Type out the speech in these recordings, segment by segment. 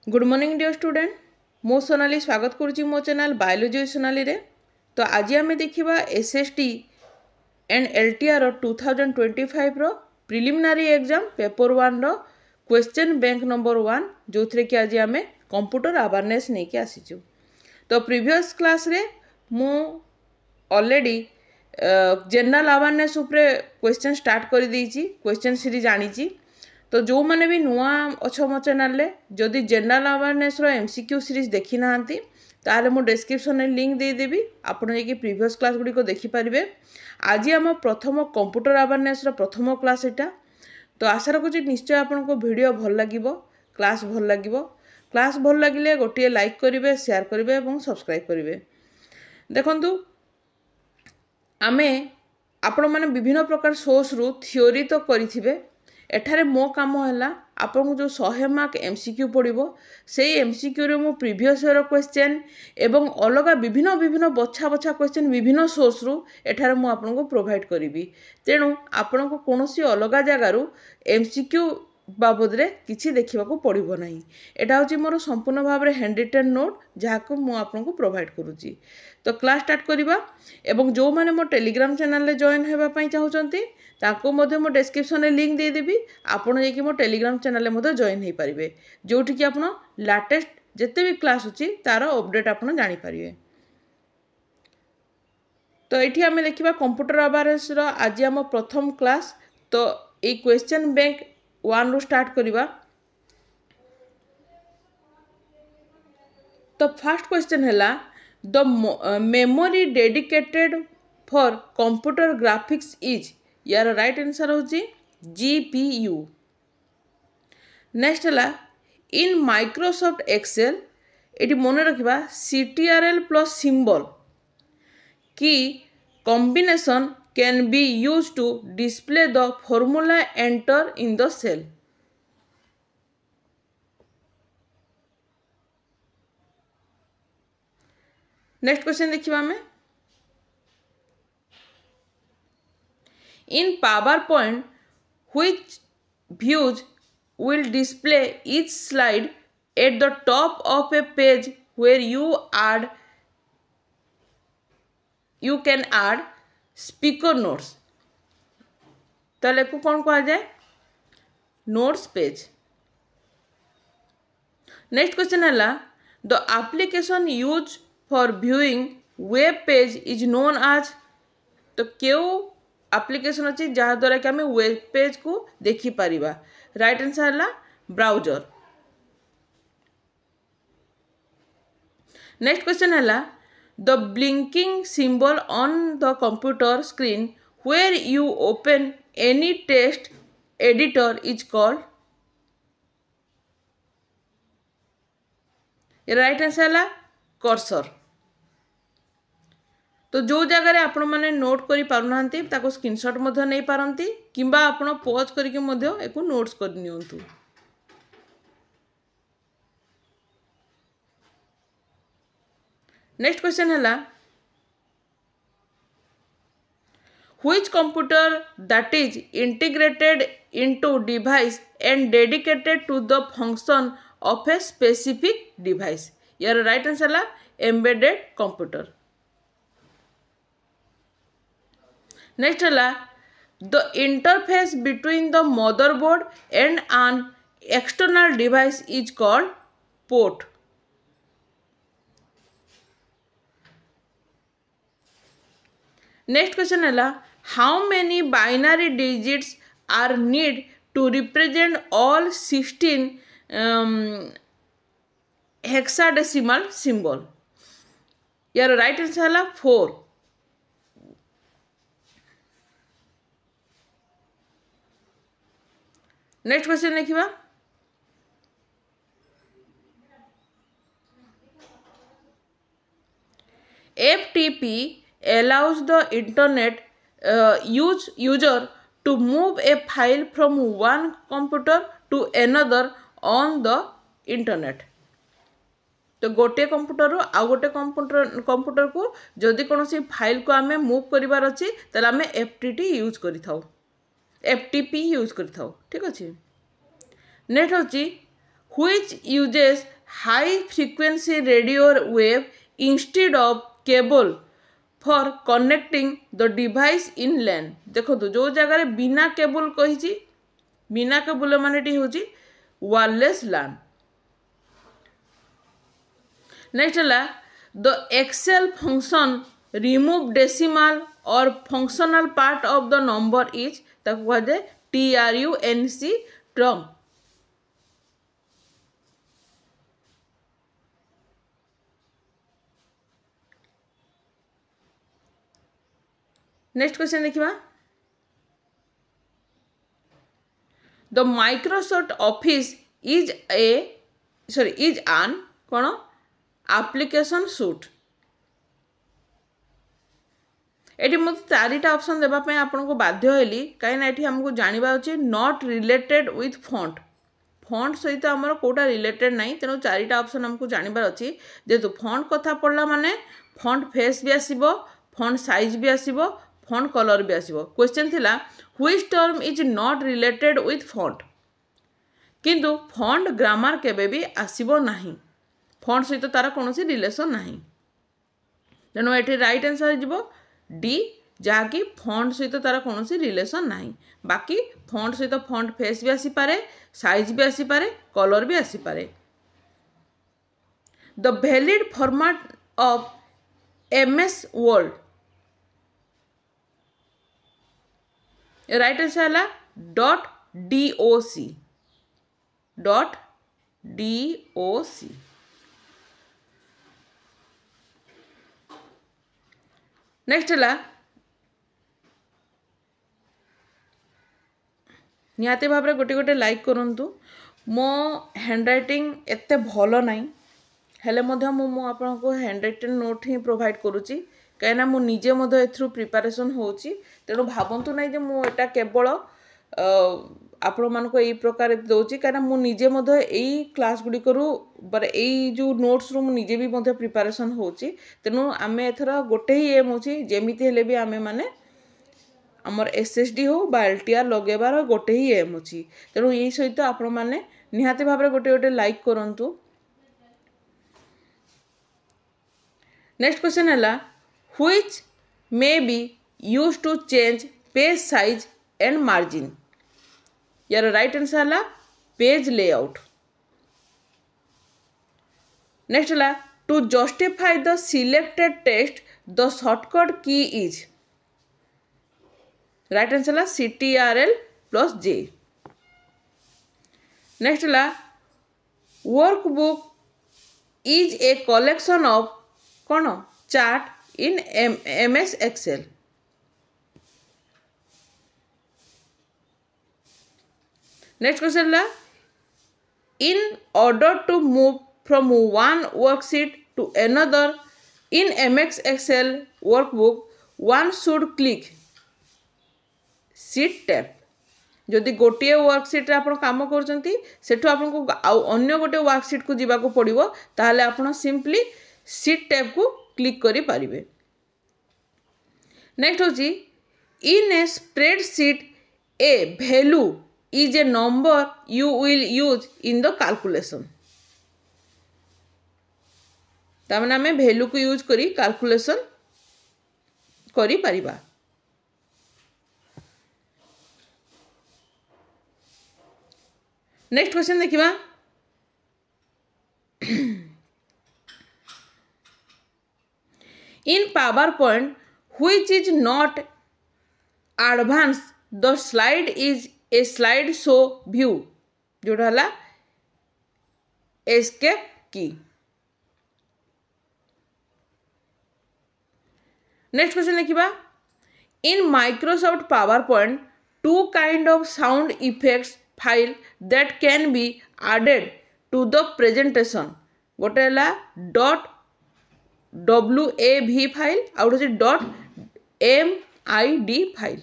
Good morning dear student. मो सोनाली स्वागत करुच्ची मो चैनल बायोलॉजी सोनाली रे। तो आज आम देखा एसएसटी एंड एलटीआर 2025 रो प्रिलिमिनारी एग्जाम पेपर 1 रो क्वेश्चन बैंक नंबर 1 जो थे कि आज आम कंप्यूटर अवेयरनेस नहीं कि आसीचु। तो प्रीवियस क्लास रे मु ऑलरेडी जनरल अवेयरनेस उपरे क्वेश्चन स्टार्ट कर देइची, क्वेश्चन सीरीज आनी। तो जो मैंने भी नुआ अच्छा मो चैनल जदि जनरल अवेयरनेस रो एमसीक्यू सीरीज देखी ना ताले मो डिस्क्रिप्शन में लिंक दे देबी, आपण जे प्रीवियस क्लास गुडी को देखि पारिबे। आज आम प्रथम कंप्यूटर अवेयरनेस रो प्रथम क्लास एटा। तो आशा रखुची निश्चय आपन को वीडियो भल लागिबो, क्लास भल लागिबो। क्लास भल लागिले गोटे लाइक करिवे, शेयर करिवे और सब्सक्राइब करिवे। देखंतु आमे आपण माने विभिन्न प्रकार सोर्स रु थ्योरी तो करिथिबे। एठारे मो काम है आपन जो 100 मार्क एमसीक्यू पड़ो से एमसीक्यू रे मो प्रीवियस ईयर क्वेश्चन एवं अलग विभिन्न विभिन्न बछा बछा क्वेश्चन विभिन्न सोर्स रु एठारे मो आपन को प्रोवाइड करी। तेणु आपन को कोनोसी अलग जगार एमसीक्यू बाबद रे किछि देखिबा को पड़िबो नाही। एटा होची मोर संपूर्ण भाव रे हैंड रिटन नोट जहाको मो आपन को प्रोवाइड करूची। तो क्लास स्टार्ट करिबा एवं जो माने मो टेलीग्राम चैनल रे जॉइन हेबा पई चाहउचंती ताको मध्य मो डिस्क्रिप्शन में लिंक दे देबी। आपण जे कि मो टेलीग्राम चैनल मध्य जॉइन हे पारिबे, जोठी कि आपण लेटेस्ट जते भी क्लास होची तार अपडेट आपण जानि पारिबे। तो एठी हमें देखिबा कंप्यूटर अवेयरनेस रो आज हम प्रथम क्लास। तो ए क्वेश्चन बैंक 1 रो स्टार्ट करिबा। तो फर्स्ट क्वेश्चन हैला the memory dedicated for computer graphics is, यार राइट आंसर होची जीपीयू। नेक्स्ट है इन माइक्रोसॉफ्ट एक्सेल ये मन रखा सीटीआरएल प्लस सिंबल की combination can be use to display the formula enter in the cell. Next question देखिए हमें in PowerPoint which views will display each slide at the top of a page where you can add speaker notes। ताले को कौन कहा जाए notes page. Next question है the application use for viewing web page is known as. तो क्यों application अच्छी जहाँ द्वारा कि आम वेब पेज को देखी पारिबा। राइट आंसर है ब्राउजर। नेक्स्ट क्वेश्चन है the blinking symbol on the computer screen where you open any text editor is called. Right answer है कर्सर। तो जो जगह आपण मैंने नोट करि पारुनांती ताको स्क्रीनशॉट मध्य नहीं पारंती किंबा आपण पॉज करके मध्य एको नोट्स कर नियंतु। नेक्स्ट क्वेश्चन है which computer that is integrated into device and dedicated to the function of a specific device. यार राइट आंसर है एम्बेडेड कंप्यूटर। नेक्स्ट है the interface between the motherboard and an external device is called port. Next question है how many binary digits are need to represent all 16 hexadecimal symbol. यार right answer है 4। Next question देखिबा FTP allows the internet user to move a file from one computer to another on the internet। तो गोटे computer रो आ गोटे computer को जदि कौन सी file को आमे मूव करिवार अछि तले आमे FTP यूज करिथाउ। ठीक अछि। नेक्स्ट होची which uses high frequency radio wave instead of cable for connecting the device in LAN। देखो तो जो जगह बिना केबल कही बिना केबल माने हूँ वायरलेस LAN। नेक्स्ट है the Excel function remove decimal और functional part of the number is ताको कहे TRUNC ट्रम। नेक्स्ट क्वेश्चन देखिए the Microsoft Office is an कौन एप्लिकेशन सूट। एटी मत चारिटा ऑप्शन देवाई आपन को बाध्य हेली कहीं आमको जानवा अच्छे not related with font font सहित आमर कोटा रिलेटेड नहीं तेणु चारिटा ऑप्शन आमको जानवर अच्छी जेहेतु फॉन्ट कथा पढ़ला माने फॉन्ट फेस भी आसीबो फॉन्ट साइज भी आसीबो फॉन्ट कलर भी आसीबो। क्वेश्चन थिला which term is not related with font किंतु फॉन्ट ग्रामर केबे भी आसीबो नहीं फॉन्ट सहित तार कौन रिलेशन नहीं तेणु ये राइट आंसर हो डी जहाँकि फॉन्ट सहित तार कौन रिलेशन नहीं बाकी फॉन्ट सहित फॉन्ट फेस भी आसी पारे साइज भी आसी पारे कलर भी आसी पारे। The valid format of MS word right answer है .doc नेक्स्ट है निहाती भाव में गोटे गोटे लाइक करंतु मो हैंड राइटिंग एते भलो नहीं हेले मध्य मु आपको हैंड राइटिंग नोट ही प्रोवाइड करुच्ची कहीं मु निजे एथरू प्रिपरेशन होची तेणु भावंतु नहीं जे मु एटा केवल आपण मानको एई प्रकार दउची कहीं मु निजे एई क्लास गुडी करू पर एई जो नोट्स रू मु निजे भी प्रिपरेशन होची तेणु आमे एथर गोटे ही एम होची जेमिति हेले भी आमे माने आमर SSD हो बा LTR लगेबार गोटे ही एम अच्छी तेणु यही सहित आपण मैंने निहाती भाव में गोटे गोटे लाइक करंतु। नेक्स्ट क्वेश्चन है which may be use to change page size and margin यार राइट आंसर है पेज लेआउट। नेक्स्ट है to justify the selected text the shortcut key is right answer है CTRL+J। नेक्स्ट है workbook is a collection of कौन chart in MS Excel। Next question है in order to move from one worksheet to another in MS Excel workbook one should click seat tap जदि गोटे worksheet रे आपण काम करचंती सेठो आपन को अन्य गोटे वर्कशीट को जीवा को पड़िबो ताहले आपण सिंपली सीट टैप को क्लिक करि पारिबे। नेक्स्ट होची in a spreadsheet a value is a number you will use in the calculation तामने हमें वैल्यू को यूज करी कैलकुलेशन करि पारिबा। नेक्स्ट क्वेश्चन देखिबा इन PowerPoint which is not advanced the slide is a slide show view जोड़ा हला escape की। Next question देखिबा इन Microsoft PowerPoint two kind of sound effects file that can be added to the presentation गोटे है .wav file आ गोटे .mid file.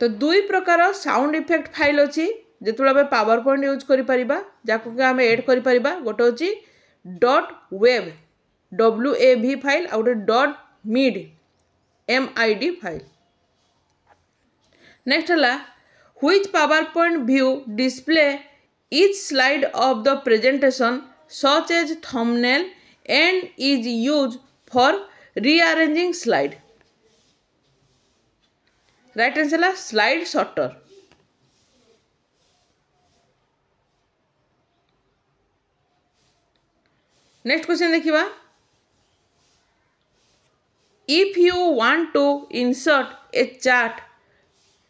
तो दुई प्रकार साउंड इफेक्ट फाइल अच्छी जो PowerPoint यूज करिपरिबा जाको आम एड करिपरिबा गोटे होची .wav फाइल आ गोटे .mid फाइल। नेक्स्ट है Which PowerPoint view display each slide of the presentation such as thumbnail and is used for rearranging slide? Right answer है slide sorter. Next question देखिबा. If you want to insert a chart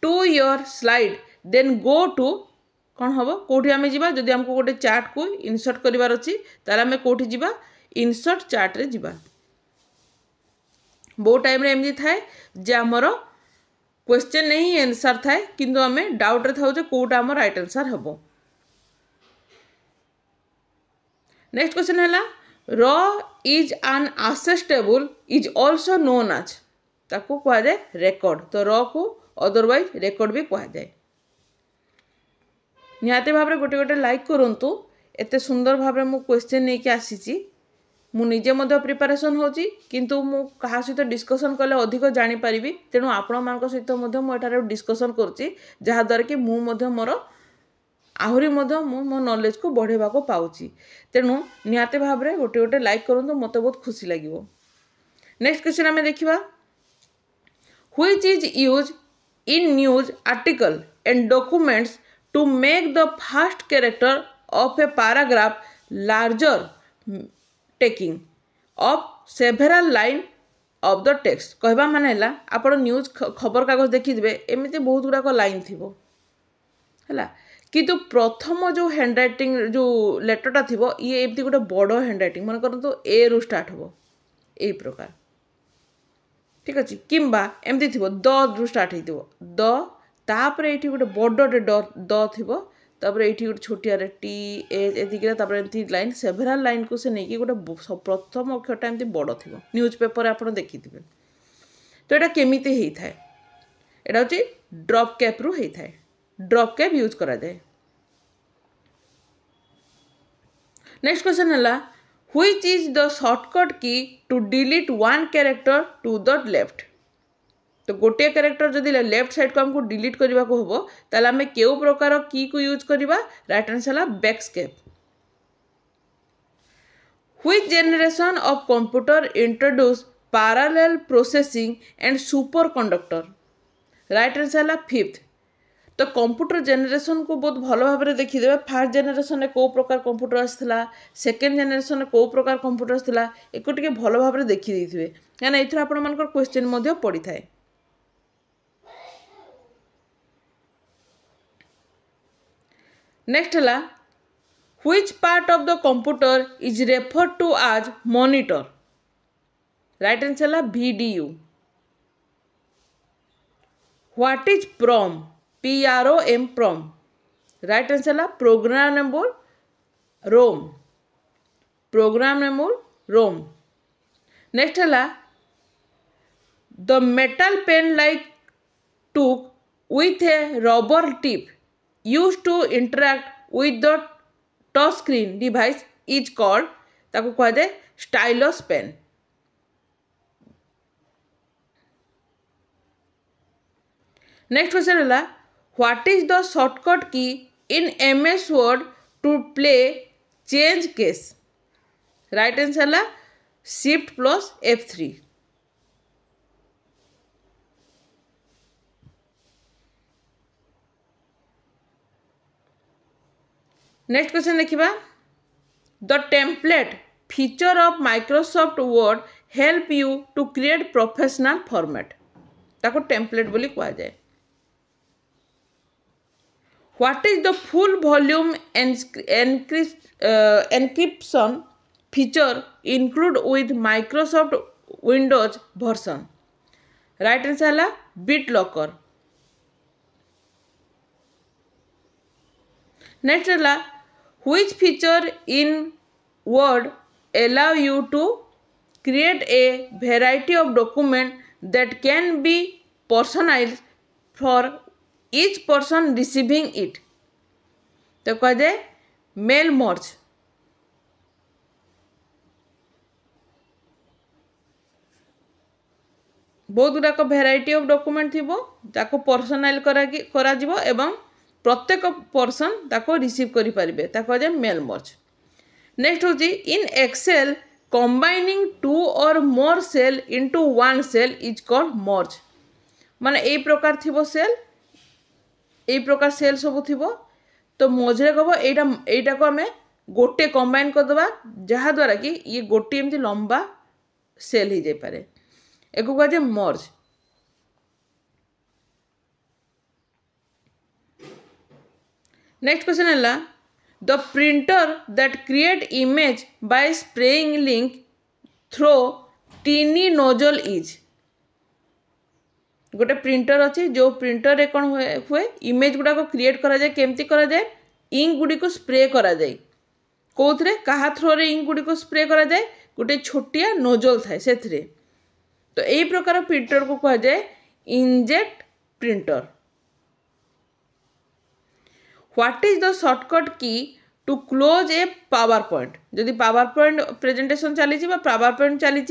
to your slide, then go to कौन हम कौटी आम जा जदि आमको गोटे chart को इनसर्ट करार अच्छी ताले आम कौटी जा इनसर्ट चार्ट रे जा. बहुत टाइम रे एमती थाए जे आमर क्वेश्चन नहीं आंसर थाए किंतु आम डाउट रे थाउ जे कोटा आम राइट आंसर हम. नेक्स्ट क्वेश्चन है row is an Access table is also known as ताको कह जाए रेकर्ड. तो रॉ को अदरवाइज रेकर्ड भी कह जाए. निहाती भाव गोटे गोटे लाइक करूँ. एत सुंदर भाव मु क्वेश्चन नहीं आसी मु निजे प्रिपरेशन होची किंतु मु कहा सहित डिस्कसन कले अधिक जानीपारि. तेणु आपण मान सहित मुझे डिस्कसन करुँची जहाँद्वारा कि मुझे मोर आहरी मो नॉलेज को बढ़ेवा को पाऊँची. तेणु निहाती भाव गोटे गोटे लाइक करूँ मत बहुत खुशी लगे. नेक्स्ट क्वेश्चन आम देखा. Which is use in news article and documents to make the first character of a paragraph larger, taking of several line of the text. कहबा माने हला आपण न्यूज खबर कागज देखिबे एमिते बहुत गुडाक लाइन थिबो हला किंतु प्रथम जो हैंड राइटिंग जो लेटरटा थिबो ये एमती गोटे बड़ हैंड राइटिंग मन करतो ए रु स्टार्ट होबो एई प्रकार. ठीक अछि किंबा एमती थिबो द रु स्टार्ट हेतिबो द तापर ये गोटे बड़े द थी तापर ये गोटे छोटिया टी एमती लाइन सेभेराल लाइन को से नहीं गोटे प्रथम अक्षरटा एमती बड़ थी न्यूज पेपर आप देखी थे. तो यहाँ केमिति होता है यहाँ हूँ ड्रॉप कैप रु होता है. ड्रॉप कैप यूज करा जाए. नेक्स्ट क्वेश्चन है which is the shortcut key to delete one character to the left. तो गोटे कैरेक्टर जदि लेफ्ट साइड को हमको डिलीट करने को हम ताले आम केउ प्रकार की को यूज करवा. राइट आंसर है backspace. Which generation of computer introduce parallel processing and super conductor. Right answer है फिफ्थ. तो कंप्यूटर जनरेशन को बहुत भल भाव देखीदे. फास्ट जनरेशन में कौ प्रकार कंप्यूटर आसाला सेकेंड जनरेशन में कौ प्रकार कंप्यूटर आसाला एक भल भाव देखी थे क्या ये आपण क्वेश्चन पड़ी थाए. नेक्स्ट है which part of the computer is referred to as monitor. Right answer है VDU. What is PROM. PROM PROM. Right answer है programmable ROM. Programmable ROM. Next है the metal pen like tool with a rubber tip used to interact with the touch screen device is called ताको कह दे stylus pen. Next question है what is the shortcut key in MS Word to play change case. Right answer है Shift plus F3. Next question देखिबा. The template feature of Microsoft Word help you to create professional format. ताको template बोली कहा जाए. What is the full volume encryption feature include with Microsoft Windows version. Right answer है BitLocker. Next है which feature in Word allow you to create a variety of document that can be personalized for each person receiving it. तो कह दे mail merge. बहुत गुड़ाक variety of document थी ताको personal करा जिवो एवं प्रत्येक पर्सन ताको रिसीव करि परिबे ताको जे मेल मर्ज। नेक्स्ट होची इन Excel combining two or more cell into one cell is called merge. माने ए प्रकार थिबो सेल ए प्रकार सेल सब थिबो तो मझे कब एटा को आमे गोटे कंबाइन कर दबा जहा द्वारा कि ये गोटे एमती लंबा सेल ही जाय पारे एको कह मर्ज। नेक्स्ट क्वेश्चन है the printer that create image by spraying link through tiny nozzle is. गोटे प्रिंटर अच्छी जो प्रिंटर रे कौन हुए इमेज गुड़ा को क्रिएट करा जाए केमती करा जाए इंक गुड़ी को स्प्रे करा जाए कौन कहा थ्रो रे इंक गुड़ी को स्प्रे करा जाए गोटे छोटिया नोजल थाए से तो यही प्रकार प्रिंटर को कहा जाए inkjet printer. What is the shortcut key to close a PowerPoint. जदि पावर पॉइंट प्रेजेंटेशन चली पावर पॉइंट चली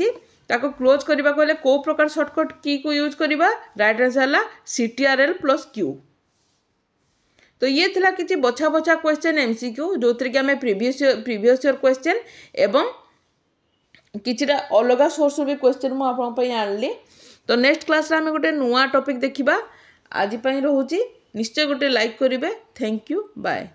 ताको क्लोज करने को को प्रकार शॉर्टकट की को यूज करवा राइट आंसर है CTRL + Q। तो ये थिला किछि बछा बछा क्वेश्चन MCQ जो कि आम प्रीवियस ईयर क्वेश्चन एवं किछिटा अलग सोर्स भी क्वेश्चन मु आपन पई आनली। तो नेक्स्ट क्लास रे आम गोटे नुआ टॉपिक देखिबा। आज पई रहूची निश्चय गोटे लाइक करिवे। Thank you bye.